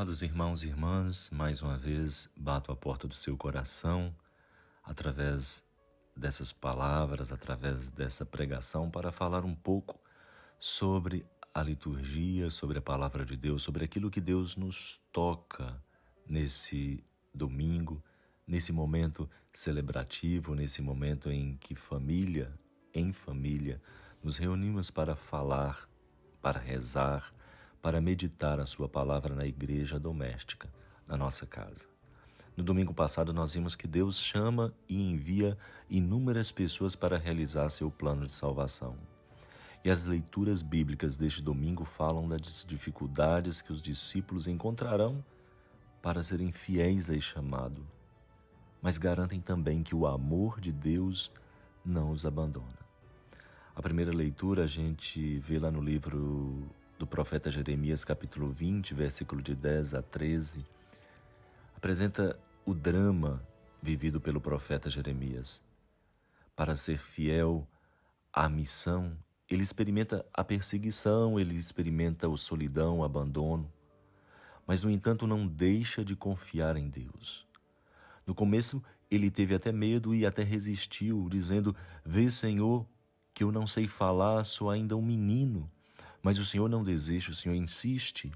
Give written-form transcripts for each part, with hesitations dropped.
Amados irmãos e irmãs, mais uma vez bato a porta do seu coração através dessas palavras, através dessa pregação, para falar um pouco sobre a liturgia, sobre a palavra de Deus, sobre aquilo que Deus nos toca nesse domingo, nesse momento celebrativo, nesse momento em que em família, nos reunimos para falar, para rezar, para meditar a sua palavra na igreja doméstica, na nossa casa. No domingo passado nós vimos que Deus chama e envia inúmeras pessoas para realizar seu plano de salvação. E as leituras bíblicas deste domingo falam das dificuldades que os discípulos encontrarão para serem fiéis a esse chamado, mas garantem também que o amor de Deus não os abandona. A primeira leitura a gente vê lá no livro do profeta Jeremias, capítulo 20, versículo de 10 a 13, apresenta o drama vivido pelo profeta Jeremias. Para ser fiel à missão, ele experimenta a perseguição, ele experimenta a solidão, o abandono, mas, no entanto, não deixa de confiar em Deus. No começo, ele teve até medo e até resistiu, dizendo: "Vê, Senhor, que eu não sei falar, sou ainda um menino." Mas o Senhor não desiste, o Senhor insiste.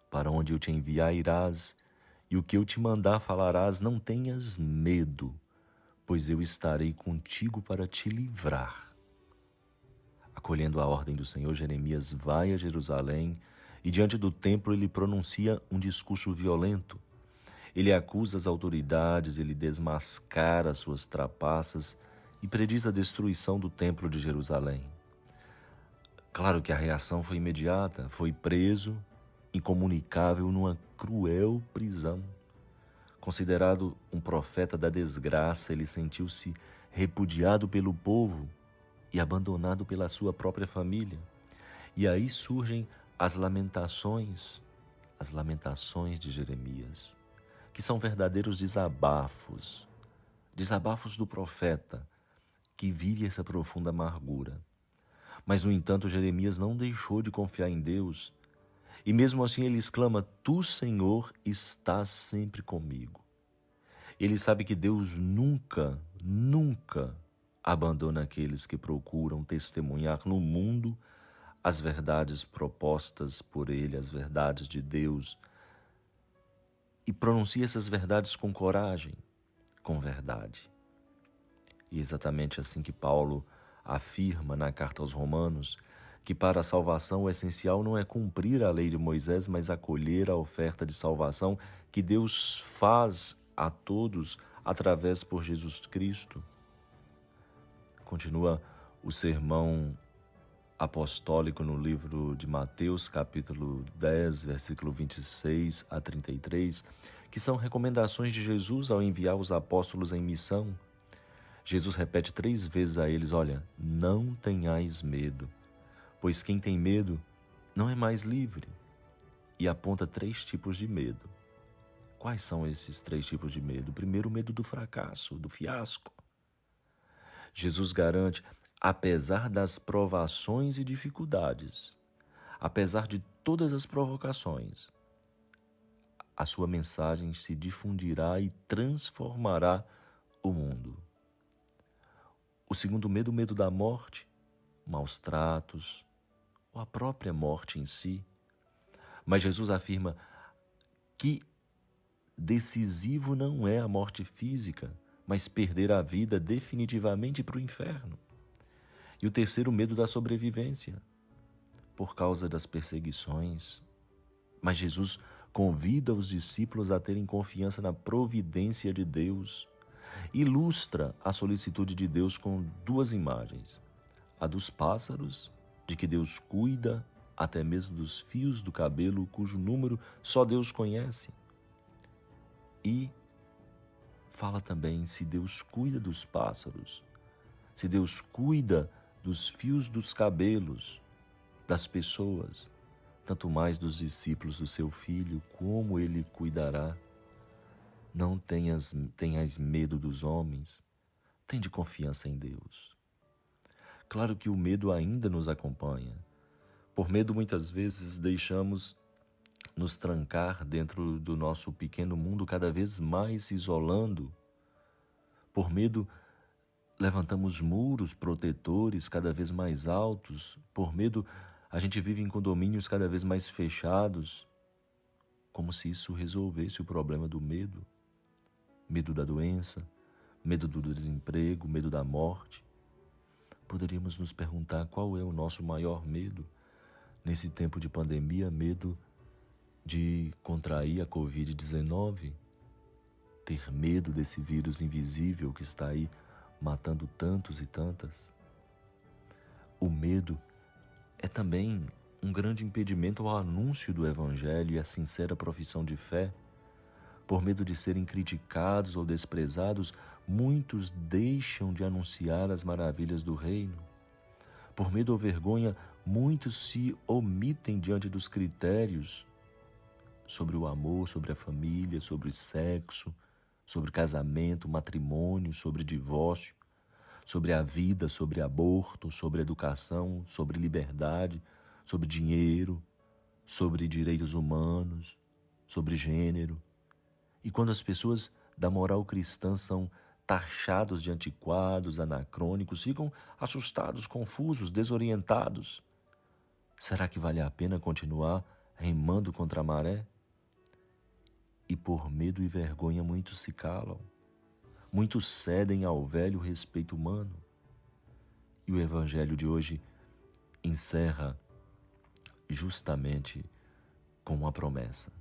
"Para onde eu te enviar irás, e o que eu te mandar falarás, não tenhas medo, pois eu estarei contigo para te livrar." Acolhendo a ordem do Senhor, Jeremias vai a Jerusalém e diante do templo ele pronuncia um discurso violento. Ele acusa as autoridades, ele desmascara suas trapaças e prediz a destruição do templo de Jerusalém. Claro que a reação foi imediata, foi preso, incomunicável, numa cruel prisão. Considerado um profeta da desgraça, ele sentiu-se repudiado pelo povo e abandonado pela sua própria família. E aí surgem as lamentações de Jeremias, que são verdadeiros desabafos do profeta que vive essa profunda amargura. Mas, no entanto, Jeremias não deixou de confiar em Deus, e mesmo assim ele exclama: "Tu, Senhor, estás sempre comigo." Ele sabe que Deus nunca abandona aqueles que procuram testemunhar no mundo as verdades propostas por Ele, as verdades de Deus, e pronuncia essas verdades com coragem, com verdade. E é exatamente assim que Paulo afirma na carta aos Romanos, que para a salvação o essencial não é cumprir a lei de Moisés, mas acolher a oferta de salvação que Deus faz a todos através por Jesus Cristo. Continua o sermão apostólico no livro de Mateus, capítulo 10, versículo 26 a 33, que são recomendações de Jesus ao enviar os apóstolos em missão. Jesus repete 3 vezes a eles: "Olha, não tenhais medo, pois quem tem medo não é mais livre." E aponta 3 tipos de medo. Quais são esses 3 tipos de medo? Primeiro, o medo do fracasso, do fiasco. Jesus garante: apesar das provações e dificuldades, apesar de todas as provocações, a sua mensagem se difundirá e transformará o mundo. O segundo medo, o medo da morte, maus tratos, ou a própria morte em si. Mas Jesus afirma que decisivo não é a morte física, mas perder a vida definitivamente para o inferno. E o terceiro, medo da sobrevivência, por causa das perseguições. Mas Jesus convida os discípulos a terem confiança na providência de Deus. Ilustra a solicitude de Deus com 2 imagens: a dos pássaros, de que Deus cuida até mesmo dos fios do cabelo, cujo número só Deus conhece. E fala também: se Deus cuida dos pássaros, se Deus cuida dos fios dos cabelos das pessoas, tanto mais dos discípulos do seu Filho, como Ele cuidará. Não tenhas medo dos homens, tende confiança em Deus. Claro que o medo ainda nos acompanha. Por medo, muitas vezes, deixamos nos trancar dentro do nosso pequeno mundo, cada vez mais se isolando. Por medo, levantamos muros protetores cada vez mais altos. Por medo, a gente vive em condomínios cada vez mais fechados, como se isso resolvesse o problema do medo. Medo da doença, medo do desemprego, medo da morte. Poderíamos nos perguntar qual é o nosso maior medo nesse tempo de pandemia: medo de contrair a Covid-19, ter medo desse vírus invisível que está aí matando tantos e tantas. O medo é também um grande impedimento ao anúncio do Evangelho e à sincera profissão de fé. Por medo de serem criticados ou desprezados, muitos deixam de anunciar as maravilhas do reino. Por medo ou vergonha, muitos se omitem diante dos critérios sobre o amor, sobre a família, sobre sexo, sobre casamento, matrimônio, sobre divórcio, sobre a vida, sobre aborto, sobre educação, sobre liberdade, sobre dinheiro, sobre direitos humanos, sobre gênero. E quando as pessoas da moral cristã são taxados de antiquados, anacrônicos, ficam assustados, confusos, desorientados. Será que vale a pena continuar remando contra a maré? E por medo e vergonha muitos se calam, muitos cedem ao velho respeito humano. E o Evangelho de hoje encerra justamente com uma promessa.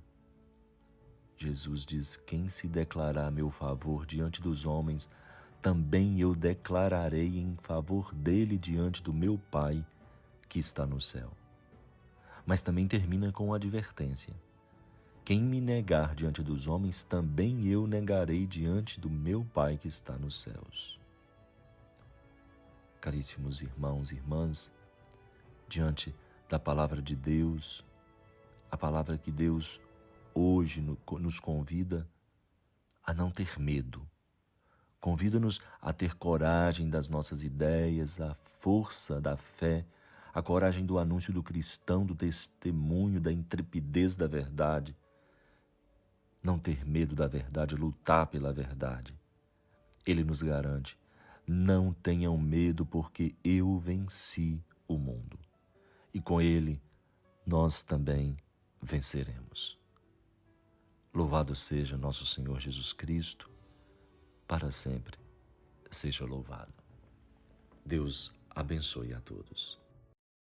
Jesus diz: quem se declarar a meu favor diante dos homens, também eu declararei em favor dele diante do meu Pai que está no céu. Mas também termina com uma advertência: quem me negar diante dos homens, também eu negarei diante do meu Pai que está nos céus. Caríssimos irmãos e irmãs, diante da palavra de Deus, a palavra que Deus hoje nos convida a não ter medo. Convida-nos a ter coragem das nossas ideias, a força da fé, a coragem do anúncio do cristão, do testemunho, da intrepidez da verdade. Não ter medo da verdade, lutar pela verdade. Ele nos garante: não tenham medo, porque eu venci o mundo. E com ele, nós também venceremos. Louvado seja nosso Senhor Jesus Cristo, para sempre seja louvado. Deus abençoe a todos.